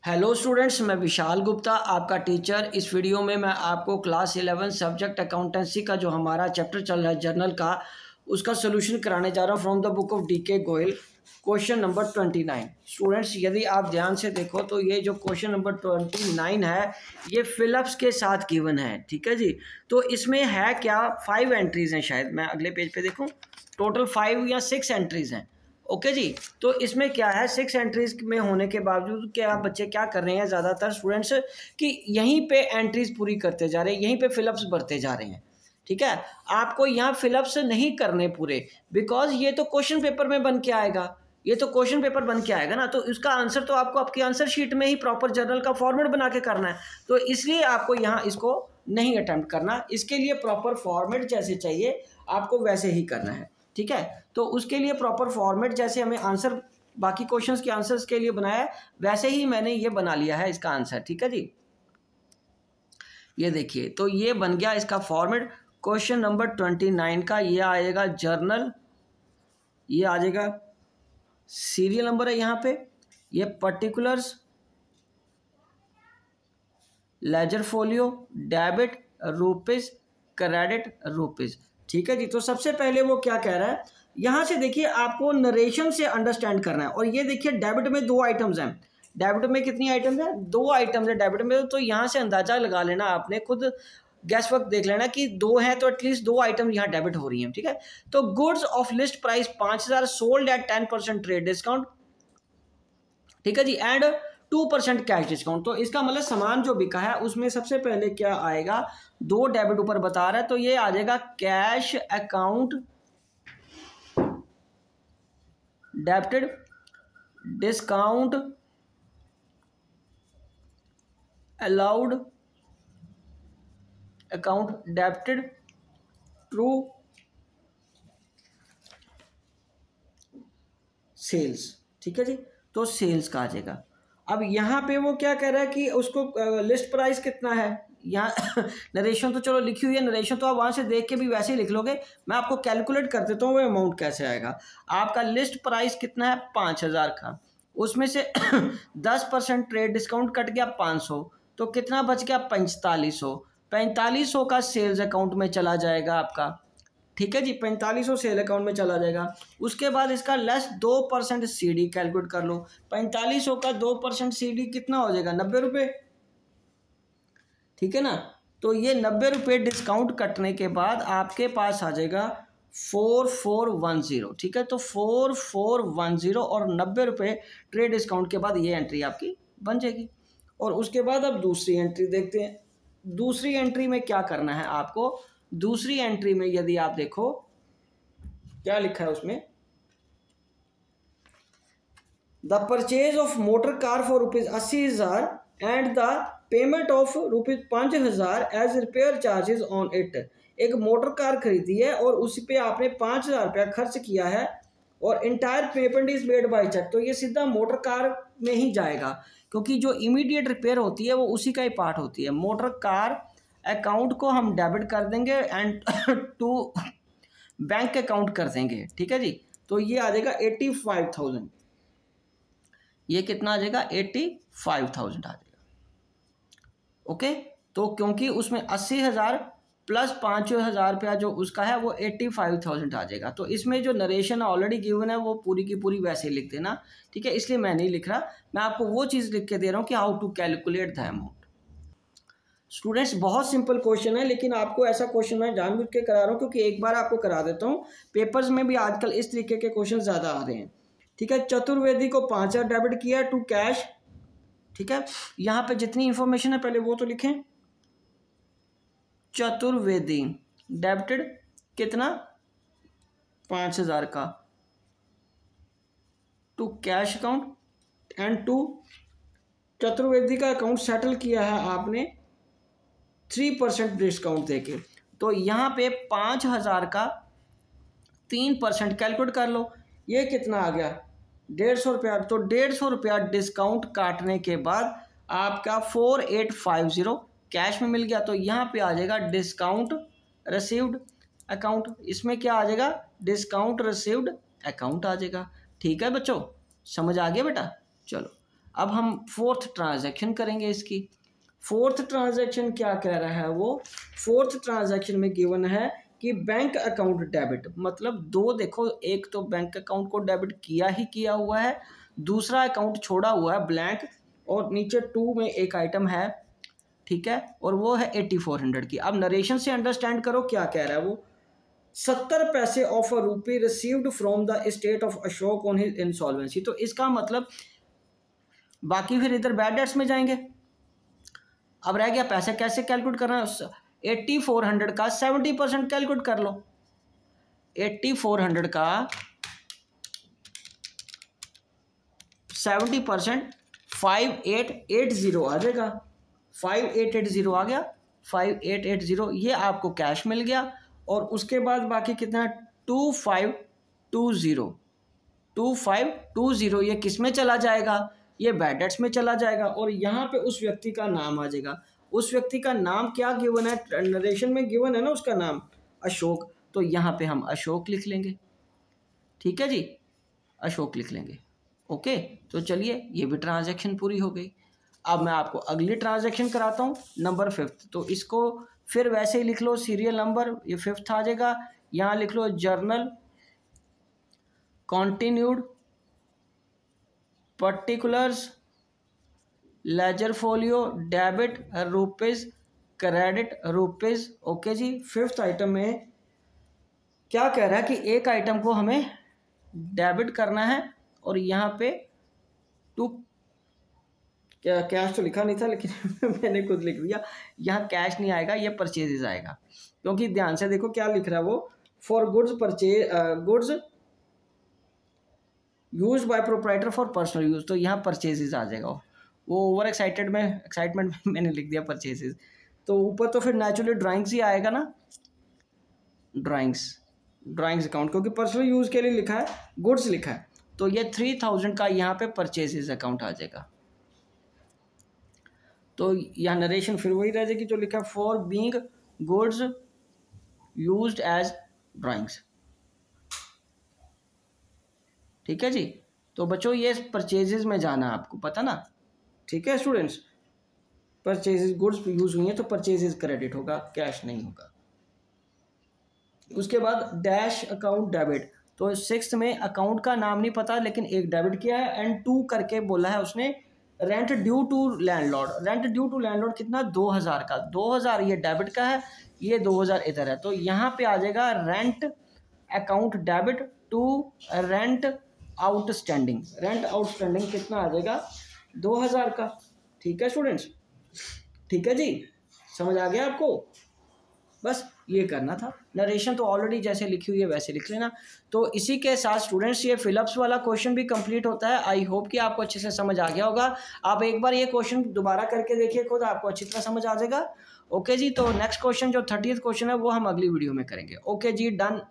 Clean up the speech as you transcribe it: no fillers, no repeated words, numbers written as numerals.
Hello students, मैं विशाल गुप्ता आपका teacher. इस वीडियो में मैं आपको क्लास 11 सब्जेक्ट अकाउंटेंसी का जो हमारा चैप्टर चल रहा है जर्नल का, उसका सोल्यूशन कराने जा रहा हूँ from the book of DK Goyal. Question number 29। Students, यदि आप ध्यान से देखो तो ये जो क्वेश्चन नंबर 29 है ये फिलअप्स के साथ गिवन है। ठीक है जी। तो इसमें है क्या, 5 एंट्रीज हैं शायद, मैं अगले पेज पे देखूँ, टोटल 5 या 6 एंट्रीज हैं। ओके जी। तो इसमें क्या है, 6 एंट्रीज में होने के बावजूद क्या बच्चे क्या कर रहे हैं, ज़्यादातर स्टूडेंट्स कि यहीं पे एंट्रीज पूरी करते जा रहे हैं, यहीं पे फिलअप्स भरते जा रहे हैं। ठीक है, आपको यहाँ फिलअप्स नहीं करने पूरे, बिकॉज ये तो क्वेश्चन पेपर में बन के आएगा, ये तो क्वेश्चन पेपर बन के आएगा ना, तो इसका आंसर तो आपको आपकी आंसर शीट में ही प्रॉपर जर्नल का फॉर्मेट बना के करना है। तो इसलिए आपको यहाँ इसको नहीं अटेम्प्ट करना, इसके लिए प्रॉपर फॉर्मेट जैसे चाहिए आपको वैसे ही करना है। ठीक है, तो उसके लिए प्रॉपर फॉर्मेट जैसे हमें आंसर बाकी क्वेश्चंस के आंसर्स के लिए बनाया है, वैसे ही मैंने ये बना लिया है इसका आंसर। ठीक है जी, ये देखिए, तो ये बन गया इसका फॉर्मेट। क्वेश्चन नंबर 29 का ये आएगा जर्नल, ये आ जाएगा सीरियल नंबर है यहाँ पे, ये particulars, ledger folio, debit rupees, credit rupees. ठीक है जी। तो सबसे पहले वो क्या कह रहा है, यहाँ से देखिए आपको नरेशन से अंडरस्टैंड करना है। और ये देखिए डेबिट में 2 आइटम्स हैं, डेबिट में कितनी आइटम्स हैं, 2 आइटम्स हैं डेबिट में। तो यहाँ से अंदाजा लगा लेना, आपने खुद गैस वर्क देख लेना कि 2 हैं तो एटलीस्ट 2 आइटम यहाँ डेबिट हो रही हैं। ठीक है, तो goods of list price 5000 sold at 10% trade discount. ठीक है जी, एंड 2% कैश डिस्काउंट। तो इसका मतलब सामान जो बिका है उसमें सबसे पहले क्या आएगा, 2 डेबिट ऊपर बता रहा है, तो ये आ जाएगा cash account debited, discount allowed, account debited, to sales. ठीक है जी, तो सेल्स का आ जाएगा। अब यहाँ पे वो क्या कह रहा है कि उसको लिस्ट प्राइस कितना है, यहाँ नरेशन तो चलो लिखी हुई है, नरेशन तो आप वहाँ से देख के भी वैसे ही लिख लोगे, मैं आपको कैलकुलेट कर देता हूँ वो अमाउंट कैसे आएगा। आपका लिस्ट प्राइस कितना है 5000 का, उसमें से 10% ट्रेड डिस्काउंट कट गया 500, तो कितना बच गया 4500। 4500 का सेल्स अकाउंट में चला जाएगा आपका। ठीक है जी, 4500 सेल अकाउंट में चला जाएगा। उसके बाद इसका लेस 2% सीडी कैलकुलेट कर लो। 4500 का 2% सीडी कितना हो जाएगा, 90 रुपये। ठीक है ना, तो ये 90 रुपये डिस्काउंट कटने के बाद आपके पास आ जाएगा 4410। ठीक है, तो 4410 और 90 रुपये ट्रेड डिस्काउंट के बाद ये एंट्री आपकी बन जाएगी। और उसके बाद अब दूसरी एंट्री देखते हैं। दूसरी एंट्री में क्या करना है आपको, दूसरी एंट्री में यदि आप देखो क्या लिखा है उसमें, the purchase of motor car for ₹80,000 and the payment of ₹5000 as repair charges on it. एक मोटर कार खरीदी है और उस पे आपने 5000 रुपया खर्च किया है और entire payment is made by cheque. तो ये सीधा मोटर कार में ही जाएगा, क्योंकि जो इमीडिएट रिपेयर होती है वो उसी का ही पार्ट होती है। मोटर कार अकाउंट को हम डेबिट कर देंगे एंड टू बैंक अकाउंट कर देंगे। ठीक है जी, तो ये आ जाएगा 85,000। ये कितना आ जाएगा, 85,000 आ जाएगा। ओके, तो क्योंकि उसमें 80,000 प्लस 5,000 रुपया जो उसका है वो 85,000 आ जाएगा। तो इसमें जो नरेशन ऑलरेडी गिवन है वो पूरी की पूरी वैसे ही लिख देना। ठीक है, इसलिए मैं नहीं लिख रहा, मैं आपको वो चीज़ लिख के दे रहा हूँ कि how to calculate the amount. Students, बहुत सिंपल क्वेश्चन है, लेकिन आपको ऐसा क्वेश्चन मैं जानबूझ के करा रहा हूँ क्योंकि एक बार आपको करा देता हूँ। पेपर्स में भी आजकल इस तरीके के क्वेश्चन ज़्यादा आ रहे हैं। ठीक है, चतुर्वेदी को 5000 डेबिट किया टू कैश। ठीक है, यहाँ पे जितनी इंफॉर्मेशन है पहले वो तो लिखें। चतुर्वेदी डेबिटेड कितना, 5000 का to cash account and to Chaturvedi का अकाउंट सेटल किया है आपने 3% डिस्काउंट देके। तो यहाँ पे 5000 का 3% कैलकुलेट कर लो, ये कितना आ गया 150 रुपया। तो 150 रुपया डिस्काउंट काटने के बाद आपका 4850 कैश में मिल गया। तो यहाँ पे आ जाएगा डिस्काउंट रिसीव्ड अकाउंट, इसमें क्या आ जाएगा, डिस्काउंट रिसीव्ड अकाउंट आ जाएगा। ठीक है बच्चों, समझ आ गया बेटा। चलो अब हम फोर्थ ट्रांजैक्शन करेंगे इसकी। फोर्थ ट्रांजैक्शन क्या कह रहा है वो, फोर्थ ट्रांजैक्शन में गिवन है कि बैंक अकाउंट डेबिट, मतलब दो देखो, एक तो बैंक अकाउंट को डेबिट किया ही किया हुआ है, दूसरा अकाउंट छोड़ा हुआ है ब्लैंक, और नीचे 2 में एक आइटम है, ठीक है, और वो है 8400 की। अब नरेशन से अंडरस्टैंड करो क्या कह रहा है वो। 70 पैसे ऑफ अ रूपी received from the estate of Ashok on his insolvency. तो इसका मतलब बाकी फिर इधर बैड डेट्स में जाएंगे। अब रह गया पैसे कैसे कैलकुलेट करना है। 8400 का 70% कैलकुलेट कर लो। 8400 का 70% 5880 आ जाएगा। 5880 आ गया, 5880 ये आपको कैश मिल गया। और उसके बाद बाकी कितना, 2520, 2520 ये किस में चला जाएगा, ये बैड डेट्स में चला जाएगा। और यहाँ पे उस व्यक्ति का नाम आ जाएगा। उस व्यक्ति का नाम क्या गिवन है, नरेशन में गिवन है ना उसका नाम अशोक, तो यहाँ पे हम अशोक लिख लेंगे। ठीक है जी, अशोक लिख लेंगे। ओके, तो चलिए ये भी ट्रांजैक्शन पूरी हो गई। अब मैं आपको अगली ट्रांजैक्शन कराता हूँ, नंबर 5। तो इसको फिर वैसे ही लिख लो, सीरियल नंबर ये 5th आ जाएगा। यहाँ लिख लो journal continued particulars ledger folio debit rupees credit rupees. Okay जी, 5th आइटम में क्या कह रहा है कि एक आइटम को हमें डेबिट करना है, और यहाँ पे टू कैश तो लिखा नहीं था लेकिन मैंने खुद लिख दिया, यहाँ कैश नहीं आएगा, ये परचेजेस आएगा। क्योंकि ध्यान से देखो क्या लिख रहा है वो, for goods purchase goods use by proprietor for personal use, तो यहाँ परचेजेस आ जाएगा। वो ओवर एक्साइटमेंट में मैंने लिख दिया परचेजेस। तो ऊपर तो फिर नेचुरली ड्राइंग्स ही आएगा ना, ड्राइंग्स अकाउंट, क्योंकि पर्सनल यूज के लिए लिखा है, गुड्स लिखा है, तो ये 3000 का यहाँ पे परचेजेस अकाउंट आ जाएगा। तो यहाँ नरेशन फिर वही रह जाएगी जो लिखा है, for being goods used as drawings. ठीक है जी, तो बच्चों ये परचेजेस में जाना आपको पता ना। ठीक है स्टूडेंट्स, परचेजेस गुड्स यूज हुई हैं तो परचेजेस क्रेडिट होगा, कैश नहीं होगा। उसके बाद डैश अकाउंट डेबिट, तो 6th में अकाउंट का नाम नहीं पता लेकिन एक डेबिट किया है, एंड 2 करके बोला है उसने rent due to landlord. Rent due to landlord कितना, 2000 का, 2000 ये डेबिट का है, ये 2000 इधर है, तो यहाँ पे आ जाएगा rent account debit to rent outstanding. Rent outstanding कितना आ जाएगा, 2000 का। ठीक है स्टूडेंट्स, ठीक है जी, समझ आ गया आपको। बस ये करना था। नरेशन तो ऑलरेडी जैसे लिखी हुई है वैसे लिख लेना। तो इसी के साथ स्टूडेंट्स ये फिलअप्स वाला क्वेश्चन भी कंप्लीट होता है। आई होप कि आपको अच्छे से समझ आ गया होगा। आप एक बार ये क्वेश्चन दोबारा करके देखिए खुद, आपको अच्छी तरह समझ आ जाएगा। ओके जी, तो नेक्स्ट क्वेश्चन जो 30th क्वेश्चन है वो हम अगली वीडियो में करेंगे। ओके जी, डन।